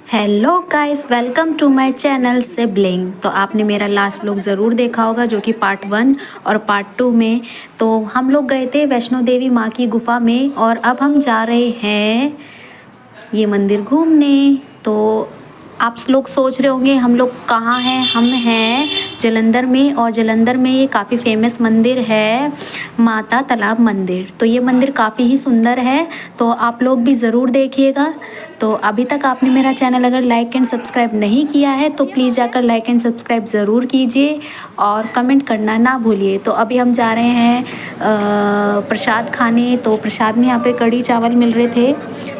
Hello guys, welcome to my channel sibling. तो आपने मेरा लास्ट व्लॉग ज़रूर देखा होगा, जो कि पार्ट 1 और पार्ट 2 में तो हम लोग गए थे वैष्णो देवी माँ की गुफा में, और अब हम जा रहे हैं ये मंदिर घूमने। तो आप लोग सोच रहे होंगे हम लोग कहाँ हैं। हम हैं जलंधर में, और जलंधर में ये काफ़ी फेमस मंदिर है, माता तालाब मंदिर। तो ये मंदिर काफ़ी ही सुंदर है, तो आप लोग भी ज़रूर देखिएगा। तो अभी तक आपने मेरा चैनल अगर लाइक एंड सब्सक्राइब नहीं किया है तो प्लीज़ जाकर लाइक एंड सब्सक्राइब ज़रूर कीजिए और कमेंट करना ना भूलिए। तो अभी हम जा रहे हैं प्रसाद खाने। तो प्रसाद में यहाँ पे कढ़ी चावल मिल रहे थे,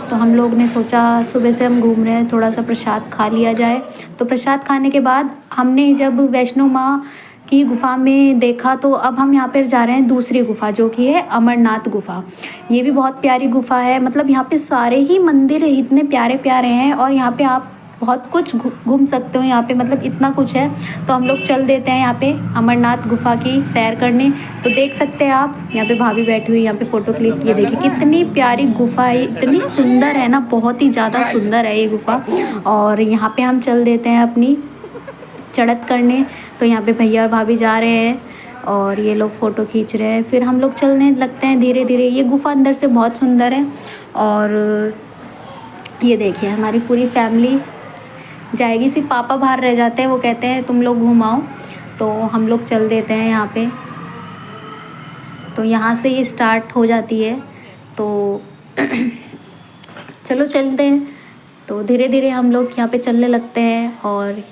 तो हम लोग ने सोचा सुबह से हम घूम रहे हैं, थोड़ा सा प्रसाद खा लिया जाए। तो प्रसाद खाने के बाद हमने जब वैष्णो माँ की गुफा में देखा, तो अब हम यहाँ पर जा रहे हैं दूसरी गुफा, जो कि है अमरनाथ गुफा। ये भी बहुत प्यारी गुफा है, मतलब यहाँ पे सारे ही मंदिर इतने प्यारे प्यारे हैं, और यहाँ पे आप बहुत कुछ घूम सकते हो यहाँ पे, मतलब इतना कुछ है। तो हम लोग चल देते हैं यहाँ पे अमरनाथ गुफा की सैर करने। तो देख सकते हैं आप, यहाँ पे भाभी बैठी हुई, यहाँ पे फ़ोटो क्लिक। ये देखिए कितनी प्यारी गुफा है, इतनी सुंदर है ना, बहुत ही ज़्यादा सुंदर है ये गुफा। और यहाँ पे हम चल देते हैं अपनी चढ़त करने। तो यहाँ पे भैया और भाभी जा रहे हैं और ये लोग फ़ोटो खींच रहे हैं, फिर हम लोग चलने लगते हैं धीरे धीरे। ये गुफा अंदर से बहुत सुंदर है। और ये देखिए हमारी पूरी फैमिली जाएगी, सिर्फ पापा बाहर रह जाते हैं, वो कहते हैं तुम लोग घुमाओ। तो हम लोग चल देते हैं यहाँ पे। तो यहाँ से ये स्टार्ट हो जाती है, तो चलो चलते हैं। तो धीरे धीरे हम लोग यहाँ पे चलने लगते हैं, और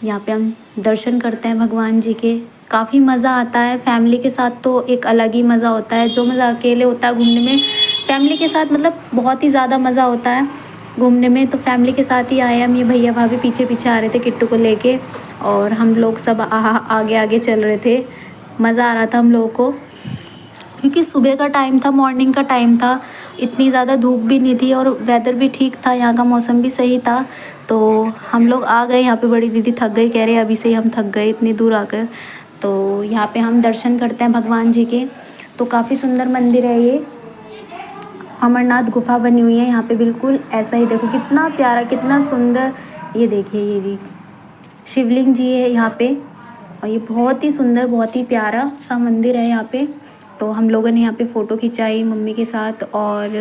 यहाँ पे हम दर्शन करते हैं भगवान जी के। काफ़ी मज़ा आता है फैमिली के साथ, तो एक अलग ही मज़ा होता है। जो मज़ा अकेले होता है घूमने में, फैमिली के साथ मतलब बहुत ही ज़्यादा मज़ा होता है घूमने में। तो फैमिली के साथ ही आए हम। ये भैया भाभी पीछे पीछे आ रहे थे किट्टू को लेके, और हम लोग सब आगे आगे चल रहे थे। मज़ा आ रहा था हम लोगों को, क्योंकि सुबह का टाइम था, मॉर्निंग का टाइम था, इतनी ज़्यादा धूप भी नहीं थी, और वेदर भी ठीक था, यहाँ का मौसम भी सही था। तो हम लोग आ गए यहाँ पे। बड़ी दीदी थक गई, कह रहे अभी से ही हम थक गए इतनी दूर आकर। तो यहाँ पे हम दर्शन करते हैं भगवान जी के। तो काफ़ी सुंदर मंदिर है ये, अमरनाथ गुफा बनी हुई है यहाँ पे, बिल्कुल ऐसा ही। देखो कितना प्यारा, कितना सुंदर। ये देखिए ये जी शिवलिंग जी है यहाँ पे, और ये बहुत ही सुंदर, बहुत ही प्यारा सा मंदिर है यहाँ पे। तो हम लोगों ने यहाँ पे फ़ोटो खिंचाई मम्मी के साथ। और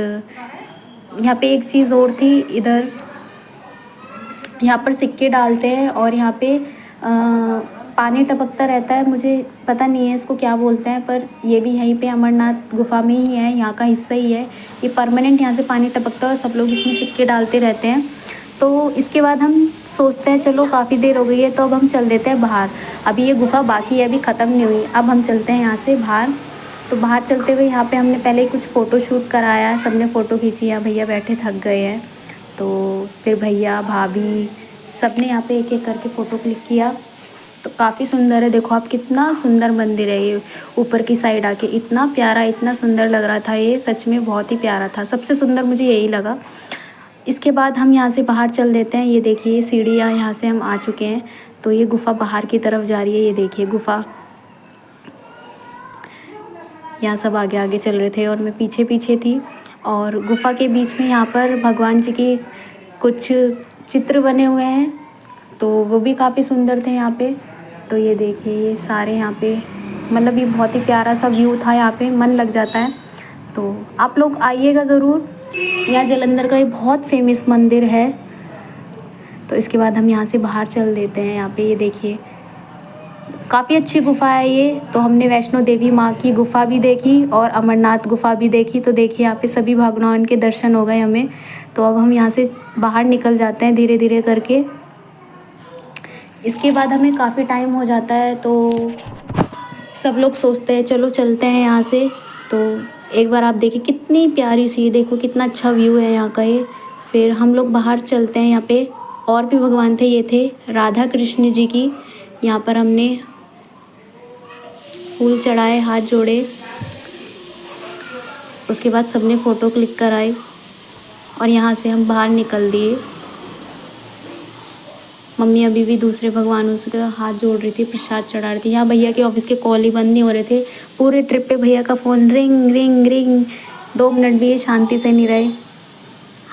यहाँ पे एक चीज़ और थी, इधर यहाँ पर सिक्के डालते हैं, और यहाँ पे पानी टपकता रहता है। मुझे पता नहीं है इसको क्या बोलते हैं, पर ये भी यहीं पे अमरनाथ गुफा में ही है, यहाँ का हिस्सा ही है। ये परमानेंट यहाँ से पानी टपकता है, और सब लोग इसमें सिक्के डालते रहते हैं। तो इसके बाद हम सोचते हैं चलो काफ़ी देर हो गई है, तो अब हम चल देते हैं बाहर। अभी ये गुफा बाकी है, अभी ख़त्म नहीं हुई। अब हम चलते हैं यहाँ से बाहर। तो बाहर चलते हुए यहाँ पे हमने पहले कुछ फ़ोटो शूट कराया, सबने फ़ोटो खींची। यहाँ भैया बैठे थक गए हैं, तो फिर भैया भाभी सबने यहाँ पे एक एक करके फ़ोटो क्लिक किया। तो काफ़ी सुंदर है, देखो आप कितना सुंदर मंदिर है ये। ऊपर की साइड आके इतना प्यारा, इतना सुंदर लग रहा था ये, सच में बहुत ही प्यारा था। सबसे सुंदर मुझे यही लगा। इसके बाद हम यहाँ से बाहर चल देते हैं। ये देखिए सीढ़ियाँ, यहाँ से हम आ चुके हैं। तो ये गुफा बाहर की तरफ जा रही है, ये देखिए गुफा। यहाँ सब आगे आगे चल रहे थे और मैं पीछे पीछे थी। और गुफा के बीच में यहाँ पर भगवान जी की कुछ चित्र बने हुए हैं, तो वो भी काफ़ी सुंदर थे यहाँ पे। तो ये देखिए ये सारे यहाँ पे, मतलब ये बहुत ही प्यारा सा व्यू था, यहाँ पे मन लग जाता है। तो आप लोग आइएगा ज़रूर, यहाँ जलंधर का ये बहुत फेमस मंदिर है। तो इसके बाद हम यहाँ से बाहर चल देते हैं। यहाँ पे ये देखिए काफ़ी अच्छी गुफा है ये। तो हमने वैष्णो देवी माँ की गुफा भी देखी और अमरनाथ गुफा भी देखी। तो देखिए यहाँ पे सभी भगवान के दर्शन हो गए हमें। तो अब हम यहाँ से बाहर निकल जाते हैं धीरे धीरे करके। इसके बाद हमें काफ़ी टाइम हो जाता है, तो सब लोग सोचते हैं चलो चलते हैं यहाँ से। तो एक बार आप देखिए कितनी प्यारी सी, देखो कितना अच्छा व्यू है यहाँ का ये। फिर हम लोग बाहर चलते हैं। यहाँ पे और भी भगवान थे, ये थे राधा कृष्ण जी की। यहाँ पर हमने फूल चढ़ाए, हाथ जोड़े, उसके बाद सबने फ़ोटो क्लिक कराई, और यहाँ से हम बाहर निकल दिए। मम्मी अभी भी दूसरे भगवानों से हाथ जोड़ रही थी, प्रसाद चढ़ा रही थी। यहाँ भैया के ऑफिस के कॉल ही बंद नहीं हो रहे थे। पूरे ट्रिप पे भैया का phone ring ring ring, 2 minute भी ये शांति से नहीं रहे।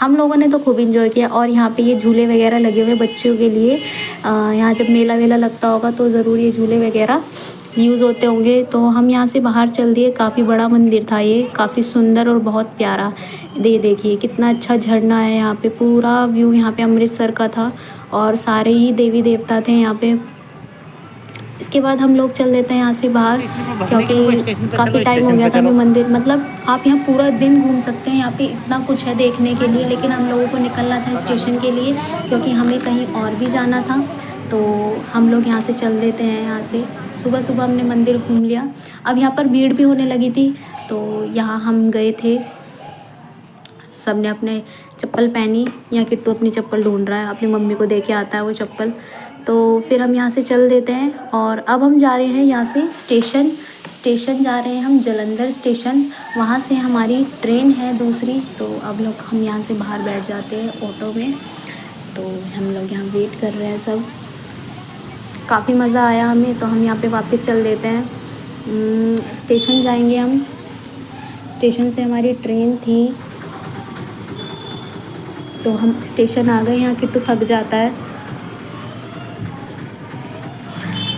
हम लोगों ने तो खूब इंजॉय किया। और यहाँ पे ये झूले वगैरह लगे हुए बच्चों के लिए। यहाँ जब मेला वेला लगता होगा तो ज़रूर ये झूले वगैरह यूज़ होते होंगे। तो हम यहाँ से बाहर चल दिए। काफ़ी बड़ा मंदिर था ये, काफ़ी सुंदर और बहुत प्यारा। देखिए कितना अच्छा झरना है यहाँ पे, पूरा व्यू यहाँ पे अमृतसर का था और सारे ही देवी देवता थे यहाँ पे। इसके बाद हम लोग चल देते हैं यहाँ से बाहर, क्योंकि काफ़ी टाइम हो गया था हमें मंदिर, मतलब आप यहाँ पूरा दिन घूम सकते हैं, यहाँ पे इतना कुछ है देखने के लिए। लेकिन हम लोगों को निकलना था स्टेशन के लिए, क्योंकि हमें कहीं और भी जाना था। तो हम लोग यहाँ से चल देते हैं। यहाँ से सुबह सुबह हमने मंदिर घूम लिया। अब यहाँ पर भीड़ भी होने लगी थी, तो यहाँ हम गए थे। सब ने अपने चप्पल पहनी। यहाँ किट्टू अपनी चप्पल ढूंढ रहा है, अपनी मम्मी को दे के आता है वो चप्पल। तो फिर हम यहाँ से चल देते हैं और अब हम जा रहे हैं यहाँ से स्टेशन जा रहे हैं हम, जालंधर स्टेशन। वहाँ से हमारी ट्रेन है दूसरी। तो अब लोग हम यहाँ से बाहर बैठ जाते हैं ऑटो में। तो हम लोग यहाँ वेट कर रहे हैं सब। काफ़ी मज़ा आया हमें, तो हम यहाँ पे वापस चल देते हैं। स्टेशन जाएंगे हम। स्टेशन से हमारी ट्रेन थी, तो हम स्टेशन आ गए। यहाँ किट्टू थक जाता है,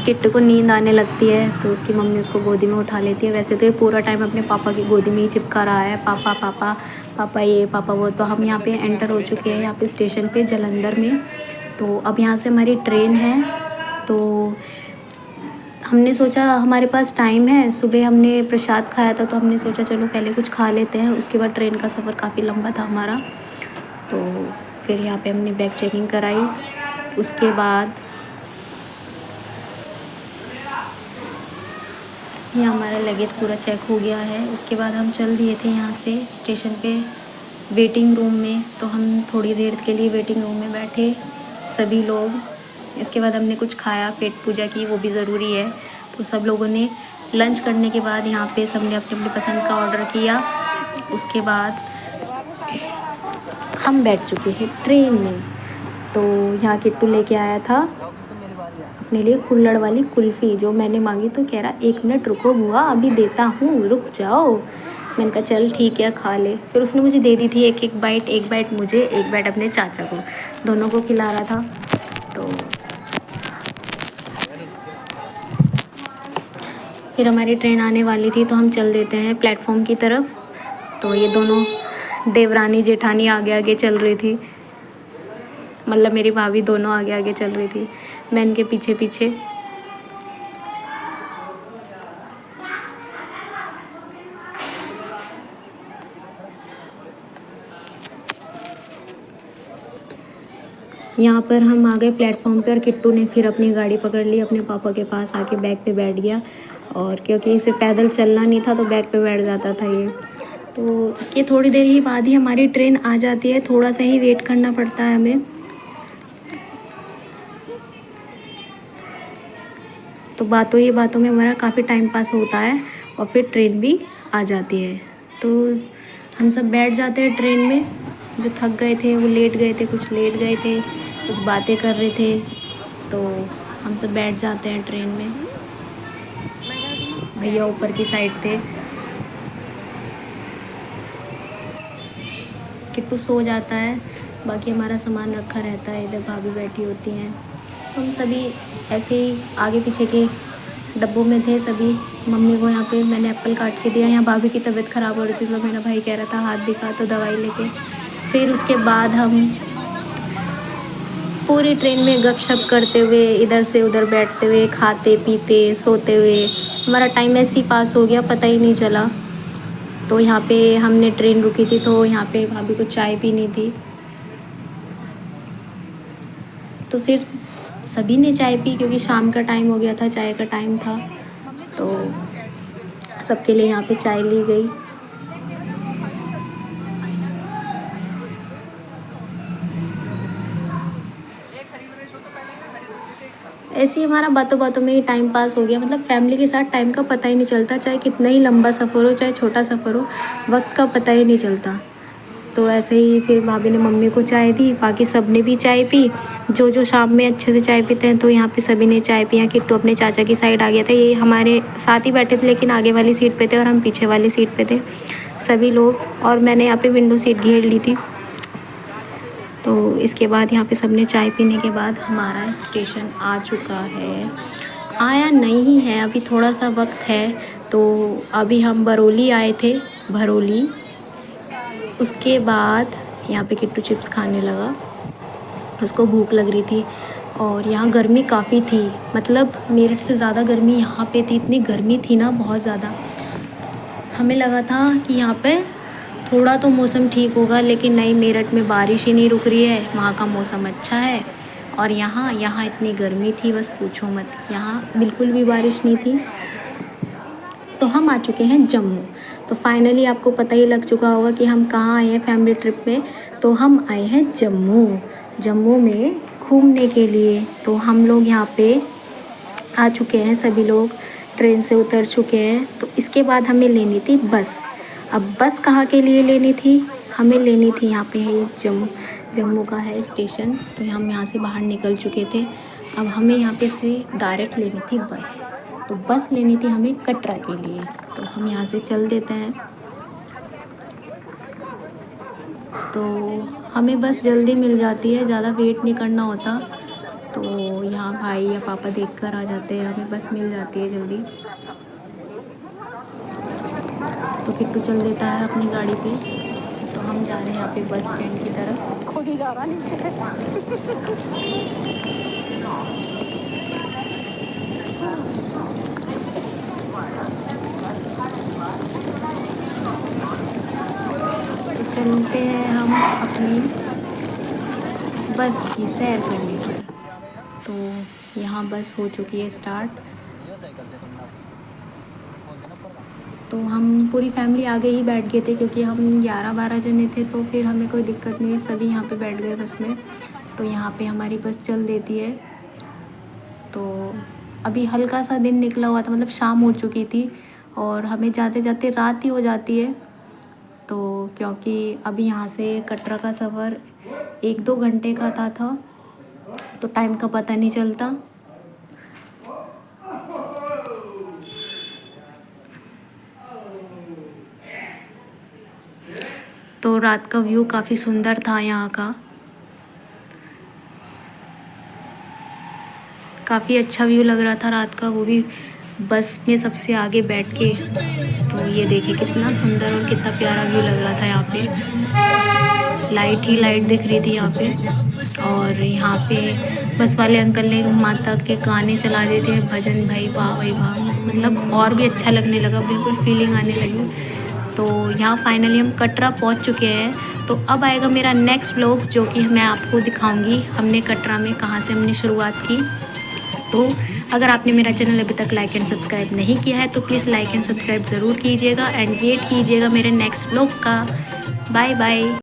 किट्टू को नींद आने लगती है, तो उसकी मम्मी उसको गोदी में उठा लेती है। वैसे तो ये पूरा टाइम अपने पापा की गोदी में ही चिपका रहा है, पापा पापा पापा ये पापा वो। तो हम यहाँ पे एंटर हो चुके हैं यहाँ पे स्टेशन पे जालंधर में। तो अब यहाँ से हमारी ट्रेन है। तो हमने सोचा हमारे पास टाइम है, सुबह हमने प्रसाद खाया था, तो हमने सोचा चलो पहले कुछ खा लेते हैं, उसके बाद ट्रेन का सफ़र काफ़ी लंबा था हमारा। तो फिर यहाँ पे हमने बैग चेकिंग कराई। उसके बाद यहाँ हमारा लगेज पूरा चेक हो गया है। उसके बाद हम चल दिए थे यहाँ से स्टेशन पे वेटिंग रूम में। तो हम थोड़ी देर के लिए वेटिंग रूम में बैठे सभी लोग। इसके बाद हमने कुछ खाया, पेट पूजा की, वो भी ज़रूरी है। तो सब लोगों ने लंच करने के बाद यहाँ पे सबने अपनी अपनी पसंद का ऑर्डर किया। उसके बाद हम बैठ चुके थे ट्रेन में। तो यहाँ किट्टू लेके आया था अपने लिए कुल्हड़ वाली कुल्फ़ी, जो मैंने मांगी तो कह रहा 1 मिनट रुको बुआ अभी देता हूँ, रुक जाओ। मैंने कहा चल ठीक है खा ले। फिर उसने मुझे दे दी थी एक बाइट मुझे, एक बाइट अपने चाचा को, दोनों को खिला रहा था। तो फिर हमारी ट्रेन आने वाली थी, तो हम चल देते हैं प्लेटफॉर्म की तरफ। तो ये दोनों देवरानी जेठानी आगे आगे चल रही थी, मतलब मेरी भाभी दोनों आगे आगे चल रही थी, मैं इनके पीछे पीछे। यहाँ पर हम आ गए प्लेटफॉर्म पे और किट्टू ने फिर अपनी गाड़ी पकड़ ली, अपने पापा के पास आके बैग पे बैठ गया। और क्योंकि इसे पैदल चलना नहीं था तो बैग पे बैठ जाता था ये। तो इसके थोड़ी देर ही बाद ही हमारी ट्रेन आ जाती है, थोड़ा सा ही वेट करना पड़ता है हमें। तो बातों में हमारा काफ़ी टाइम पास होता है और फिर ट्रेन भी आ जाती है। तो हम सब बैठ जाते हैं ट्रेन में। जो थक गए थे वो लेट गए थे, कुछ लेट गए थे, कुछ बातें कर रहे थे। तो हम सब बैठ जाते हैं ट्रेन में। भैया ऊपर की साइड थे। किट्टू सो जाता है, बाकी हमारा सामान रखा रहता है, इधर भाभी बैठी होती हैं। तो हम सभी ऐसे ही आगे पीछे के डब्बों में थे सभी। मम्मी को यहाँ पे मैंने एप्पल काट के दिया। यहाँ भाभी की तबीयत ख़राब हो रही थी, तो मेरा भाई कह रहा था हाथ दिखा, तो दवाई लेके फिर उसके बाद हम पूरी ट्रेन में गपशप करते हुए, इधर से उधर बैठते हुए, खाते पीते सोते हुए हमारा टाइम ऐसे ही पास हो गया, पता ही नहीं चला। तो यहाँ पे हमने ट्रेन रुकी थी, तो यहाँ पे भाभी को चाय पीनी थी, तो फिर सभी ने चाय पी, क्योंकि शाम का टाइम हो गया था, चाय का टाइम था। तो सबके लिए यहाँ पे चाय ली गई। ऐसे ही हमारा बातों में ही टाइम पास हो गया। मतलब फैमिली के साथ टाइम का पता ही नहीं चलता, चाहे कितना ही लंबा सफ़र हो, चाहे छोटा सफ़र हो, वक्त का पता ही नहीं चलता। तो ऐसे ही फिर भाभी ने मम्मी को चाय दी, बाकी सब ने भी चाय पी, जो शाम में अच्छे से चाय पीते हैं। तो यहाँ पे सभी ने चाय पिया। किट्टू अपने चाचा की साइड आ गया था, ये हमारे साथ ही बैठे थे लेकिन आगे वाली सीट पे थे और हम पीछे वाली सीट पे थे सभी लोग। और मैंने यहाँ पे विंडो सीट घेर ली थी। तो इसके बाद यहाँ पे सबने चाय पीने के बाद हमारा स्टेशन आ चुका है। आया नहीं है, अभी थोड़ा सा वक्त है। तो अभी हम बरौली आए थे, भरौली। उसके बाद यहाँ पे किट्टू चिप्स खाने लगा, उसको भूख लग रही थी। और यहाँ गर्मी काफ़ी थी, मतलब मेरठ से ज़्यादा गर्मी यहाँ पे थी। इतनी गर्मी थी ना, बहुत ज़्यादा। हमें लगा था कि यहाँ पे थोड़ा तो मौसम ठीक होगा, लेकिन नहीं, मेरठ में बारिश ही नहीं रुक रही है। वहाँ का मौसम अच्छा है और यहाँ इतनी गर्मी थी, बस पूछो मत। यहाँ बिल्कुल भी बारिश नहीं थी। तो हम आ चुके हैं जम्मू। तो फाइनली आपको पता ही लग चुका होगा कि हम कहाँ आए हैं फैमिली ट्रिप में। तो हम आए हैं जम्मू में घूमने के लिए। तो हम लोग यहाँ पे आ चुके हैं, सभी लोग ट्रेन से उतर चुके हैं। तो इसके बाद हमें लेनी थी बस। अब बस कहाँ के लिए लेनी थी? हमें लेनी थी, यहाँ पे है जम्मू का है स्टेशन। तो हम यहाँ से बाहर निकल चुके थे। अब हमें यहाँ पे से डायरेक्ट लेनी थी बस। तो बस लेनी थी हमें कटरा के लिए। तो हम यहाँ से चल देते हैं। तो हमें बस जल्दी मिल जाती है, ज़्यादा वेट नहीं करना होता। तो यहाँ भाई या पापा देखकर आ जाते हैं, हमें बस मिल जाती है जल्दी। तो किट्टू चल देता है अपनी गाड़ी पे। तो हम जा रहे हैं यहाँ पे बस स्टैंड की तरफ। खुद ही जा रहा नीचे। तो चलते हैं हम अपनी बस की सैर करने पर। तो यहाँ बस हो चुकी है स्टार्ट। तो हम पूरी फैमिली आगे ही बैठ गए थे, क्योंकि हम 11-12 जने थे। तो फिर हमें कोई दिक्कत नहीं, सभी यहाँ पे बैठ गए बस में। तो यहाँ पे हमारी बस चल देती है। तो अभी हल्का सा दिन निकला हुआ था, मतलब शाम हो चुकी थी और हमें जाते जाते रात ही हो जाती है। तो क्योंकि अभी यहाँ से कटरा का सफ़र 1-2 घंटे का था, तो टाइम का पता नहीं चलता। तो रात का व्यू काफ़ी सुंदर था यहाँ का, काफ़ी अच्छा व्यू लग रहा था रात का, वो भी बस में सबसे आगे बैठ के। तो ये देखिए कितना सुंदर और कितना प्यारा व्यू लग रहा था। यहाँ पे लाइट ही लाइट दिख रही थी यहाँ पे। और यहाँ पे बस वाले अंकल ने माता के गाने चला दिए थे, भजन, भाई वाह भाई वाह, मतलब और भी अच्छा लगने लगा, बिल्कुल फीलिंग आने लगी। तो यहाँ फाइनली हम कटरा पहुँच चुके हैं। तो अब आएगा मेरा नेक्स्ट व्लॉग, जो कि मैं आपको दिखाऊंगी हमने कटरा में कहाँ से हमने शुरुआत की। तो अगर आपने मेरा चैनल अभी तक लाइक एंड सब्सक्राइब नहीं किया है, तो प्लीज़ लाइक एंड सब्सक्राइब ज़रूर कीजिएगा एंड वेट कीजिएगा मेरे नेक्स्ट व्लॉग का। Bye bye.